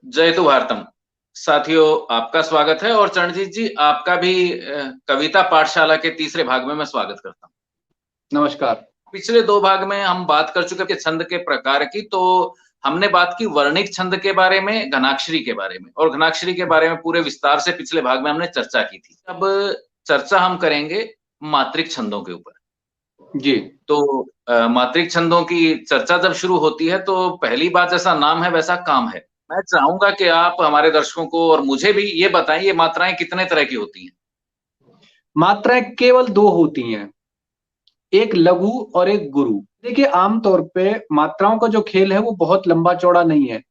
जयतु भारतम। साथियों, आपका स्वागत है और चरणजीत जी आपका भी कविता पाठशाला के तीसरे भाग में मैं स्वागत करता हूँ। नमस्कार। पिछले दो भाग में हम बात कर चुके छंद के प्रकार की। तो हमने बात की वर्णिक छंद के बारे में, घनाक्षरी के बारे में, और घनाक्षरी के बारे में पूरे विस्तार से पिछले भाग में हमने चर्चा की थी। अब चर्चा हम करेंगे मात्रिक छंदों के ऊपर। जी। तो मात्रिक छंदों की चर्चा जब शुरू होती है तो पहली बात, जैसा नाम है वैसा काम है। मैं चाहूंगा कि आप हमारे दर्शकों को और मुझे भी ये बताएं, ये मात्राएं कितने तरह की होती हैं? मात्राएं केवल दो होती हैं, एक लघु और एक गुरु। देखिए, आमतौर पे मात्राओं का जो खेल है वो बहुत लंबा चौड़ा नहीं है,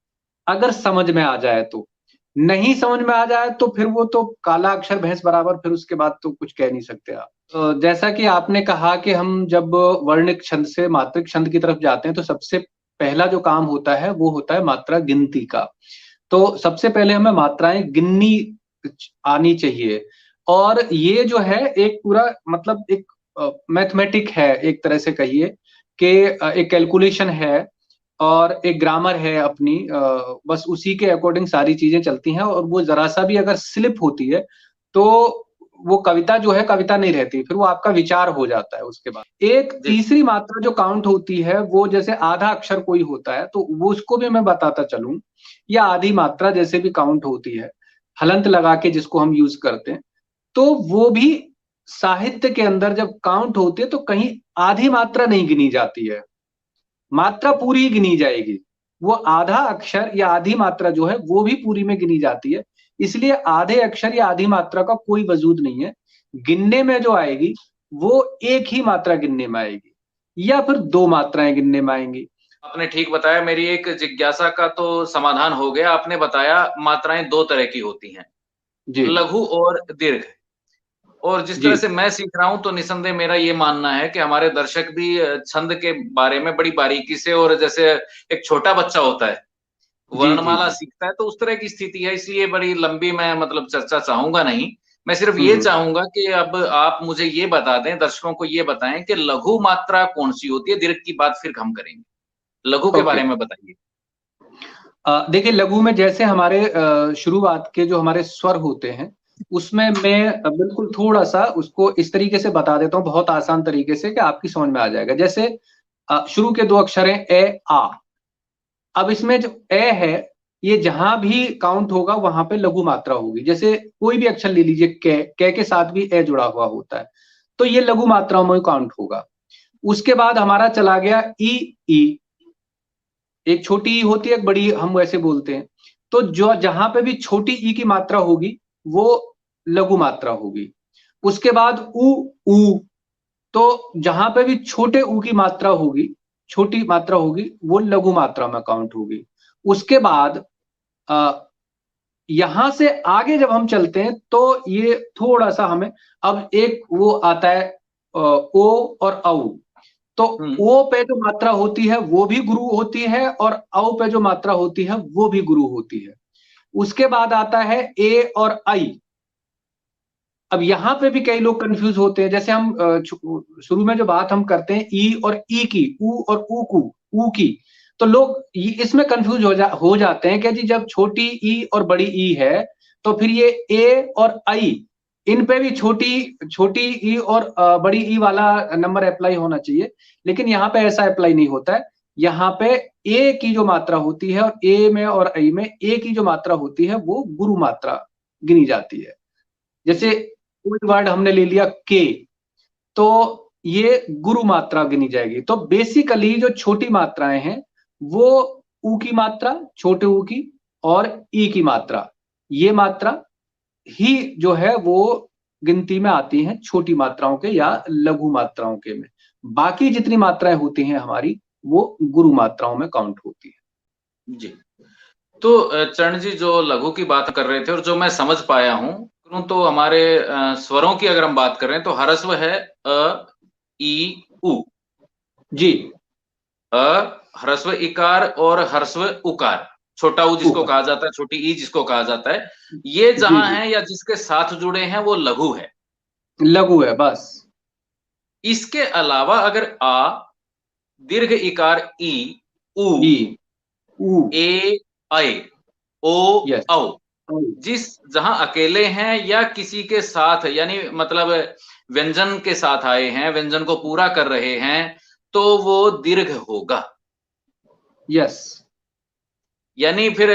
अगर समझ में आ जाए तो। नहीं समझ में आ जाए तो फिर वो तो काला अक्षर भैंस बराबर, फिर उसके बाद तो कुछ कह नहीं सकते आप। जैसा कि आपने कहा कि हम जब वर्णिक छंद से मात्रिक छंद की तरफ जाते हैं तो सबसे पहला जो काम होता है वो होता है मात्रा गिनती का। तो सबसे पहले हमें मात्राएं गिननी आनी चाहिए। और ये जो है एक पूरा मतलब एक मैथमेटिक है, एक तरह से कहिए कि एक कैलकुलेशन है और एक ग्रामर है अपनी। बस उसी के अकॉर्डिंग सारी चीजें चलती हैं, और वो जरा सा भी अगर स्लिप होती है तो वो कविता जो है कविता नहीं रहती, फिर वो आपका विचार हो जाता है। उसके बाद एक जी। तीसरी मात्रा जो काउंट होती है वो जैसे आधा अक्षर कोई होता है तो वो उसको भी मैं बताता चलूं, या आधी मात्रा जैसे भी काउंट होती है, हलंत लगा के जिसको हम यूज करते हैं, तो वो भी साहित्य के अंदर जब काउंट होती है तो कहीं आधी मात्रा नहीं गिनी जाती है, मात्रा पूरी गिनी जाएगी। वो आधा अक्षर या आधी मात्रा जो है वो भी पूरी में गिनी जाती है। इसलिए आधे अक्षर या आधी मात्रा का कोई वजूद नहीं है। गिनने में जो आएगी वो एक ही मात्रा गिनने में आएगी, या फिर दो मात्राएं गिनने में आएंगी। आपने ठीक बताया। मेरी एक जिज्ञासा का तो समाधान हो गया। आपने बताया मात्राएं दो तरह की होती हैं, जी। लघु और दीर्घ। और जिस जी। तरह से मैं सीख रहा हूं तो निसंदेह मेरा ये मानना है कि हमारे दर्शक भी छंद के बारे में बड़ी बारीकी से, और जैसे एक छोटा बच्चा होता है जी। जी। वर्णमाला जी। सीखता है, तो उस तरह की स्थिति है। इसलिए बड़ी लंबी मैं मतलब चर्चा चाहूंगा नहीं। मैं सिर्फ ये हम्म। चाहूंगा कि अब आप मुझे ये बता दें, दर्शकों को ये बताएं कि लघु मात्रा कौन सी होती है। दीर्घ की बात फिर हम करेंगे। लघु के ओके। बारे में बताइए। देखिए, लघु में जैसे हमारे शुरुआत के जो हमारे स्वर होते हैं उसमें मैं बिल्कुल थोड़ा सा उसको इस तरीके से बता देता हूँ, बहुत आसान तरीके से कि आपकी समझ में आ जाएगा। जैसे शुरू के दो अक्षर हैं ए आ। अब इसमें जो ए है, ये जहां भी काउंट होगा वहां पे लघु मात्रा होगी। जैसे कोई भी अक्षर ले लीजिए, कै के साथ भी ए जुड़ा हुआ होता है, तो ये लघु मात्राओं में काउंट होगा। उसके बाद हमारा चला गया ई ई। एक छोटी ई होती है, एक बड़ी हम वैसे बोलते हैं। तो जो जहां पे भी छोटी ई की मात्रा होगी वो लघु मात्रा होगी। उसके बाद उ ऊ। तो जहां पे भी छोटे ऊ की मात्रा होगी, छोटी मात्रा होगी, वो लघु मात्रा में काउंट होगी। उसके बाद यहां से आगे जब हम चलते हैं तो ये थोड़ा सा हमें, अब एक वो आता है ओ और औ। तो हम्म। ओ पे जो मात्रा होती है वो भी गुरु होती है, और औ पे जो मात्रा होती है वो भी गुरु होती है। उसके बाद आता है ए और आई। अब यहां पे भी कई लोग कंफ्यूज होते हैं। जैसे हम शुरू में जो बात हम करते हैं ई और ई की, ऊ और ऊ की, तो लोग इसमें कंफ्यूज हो जाते हैं कि जी जब छोटी ई और बड़ी ई है तो फिर ये ए और आई, इन पे भी छोटी छोटी ई और बड़ी ई वाला नंबर अप्लाई होना चाहिए। लेकिन यहाँ पे ऐसा अप्लाई नहीं होता है। यहाँ पे ए की जो मात्रा होती है, और ए में और आई में ए की जो मात्रा होती है वो गुरु मात्रा गिनी जाती है। जैसे कोई वर्ड हमने ले लिया के, तो ये गुरु मात्रा गिनी जाएगी। तो बेसिकली जो छोटी मात्राएं हैं वो ऊ की मात्रा, छोटे ऊ की, और ई की मात्रा, ये मात्रा ही जो है वो गिनती में आती हैं छोटी मात्राओं के या लघु मात्राओं के में। बाकी जितनी मात्राएं होती हैं हमारी वो गुरु मात्राओं में काउंट होती है। जी। तो चरण जी जो लघु की बात कर रहे थे और जो मैं समझ पाया हूं, तो हमारे स्वरों की अगर हम बात कर रहे हैं तो ह्रस्व है अ, ई, उ। जी। अ, ह्रस्व इकार और ह्रस्व उकार। छोटा ऊ जिसको ऊपर। कहा जाता है, छोटी ई जिसको कहा जाता है, ये जी। जहां जी। है या जिसके साथ जुड़े हैं वो लघु है। लघु है बस। इसके अलावा अगर आ, दीर्घ इकार ई, उ, ई ऊ। ए, ऐ, ओ यस, औ, जहां अकेले हैं या किसी के साथ, यानी मतलब व्यंजन के साथ आए हैं, व्यंजन को पूरा कर रहे हैं, तो वो दीर्घ होगा। यस, यानी फिर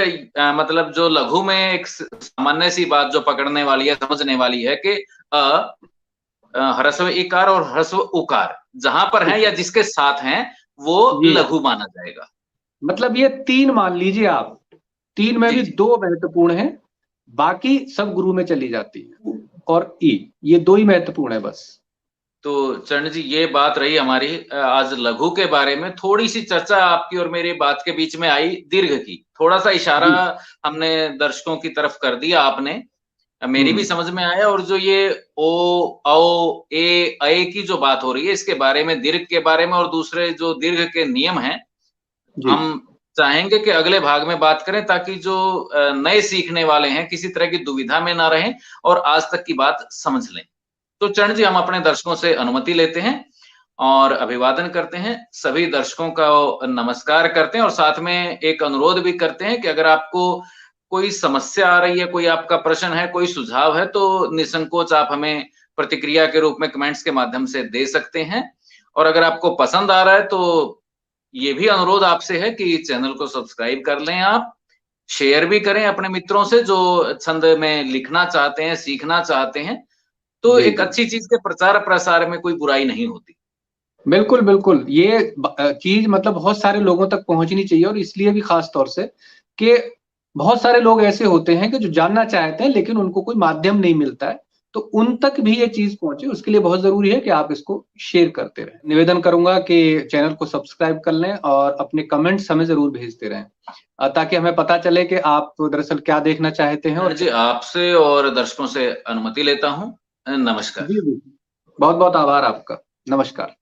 मतलब जो लघु में एक सामान्य सी बात जो पकड़ने वाली है, समझने वाली है कि ह्रस्व इकार और ह्रस्व उकार जहां पर हैं या जिसके साथ हैं वो ये लघु माना जाएगा। मतलब ये 3 मान लीजिए आप, 3 में जी भी जी। 2 महत्वपूर्ण हैं, बाकी सब गुरु में चली जाती है, और ई, ये 2 ही महत्वपूर्ण है बस। तो चरण जी, ये बात रही हमारी आज लघु के बारे में। थोड़ी सी चर्चा आपकी और मेरी बात के बीच में आई दीर्घ की, थोड़ा सा इशारा जी। हमने दर्शकों की तरफ कर दिया आपने, मेरी भी हम्म। समझ में आया। और जो ये ओ औ ए अय की जो बात हो रही है, इसके बारे में, दीर्घ के बारे में और दूसरे जो दीर्घ के नियम हैं, जी हम चाहेंगे कि अगले भाग में बात करें, ताकि जो नए सीखने वाले हैं किसी तरह की दुविधा में ना रहें और आज तक की बात समझ लें। तो चरण जी, हम अपने दर्शकों से अनुमति लेते हैं और अभिवादन करते हैं। सभी दर्शकों का नमस्कार करते हैं और साथ में एक अनुरोध भी करते हैं कि अगर आपको कोई समस्या आ रही है, कोई आपका प्रश्न है, कोई सुझाव है, तो निसंकोच आप हमें प्रतिक्रिया के रूप में कमेंट्स के माध्यम से दे सकते हैं। और अगर आपको पसंद आ रहा है तो ये भी अनुरोध आपसे है कि चैनल को सब्सक्राइब कर लें, आप शेयर भी करें अपने मित्रों से जो छंद में लिखना चाहते हैं, सीखना चाहते हैं। तो जी एक जी, अच्छी चीज के प्रचार प्रसार में कोई बुराई नहीं होती। बिल्कुल बिल्कुल, ये चीज मतलब बहुत सारे लोगों तक पहुंचनी चाहिए, और इसलिए भी खास तौर से कि बहुत सारे लोग ऐसे होते हैं कि जो जानना चाहते हैं लेकिन उनको कोई माध्यम नहीं मिलता है, तो उन तक भी ये चीज पहुंचे, उसके लिए बहुत जरूरी है कि आप इसको शेयर करते रहें। निवेदन करूंगा कि चैनल को सब्सक्राइब कर लें और अपने कमेंट्स हमें जरूर भेजते रहें, ताकि हमें पता चले कि आप दरअसल क्या देखना चाहते हैं। और जी, आपसे और दर्शकों से अनुमति लेता हूँ। नमस्कार। जी जी, बहुत बहुत आभार आपका। नमस्कार।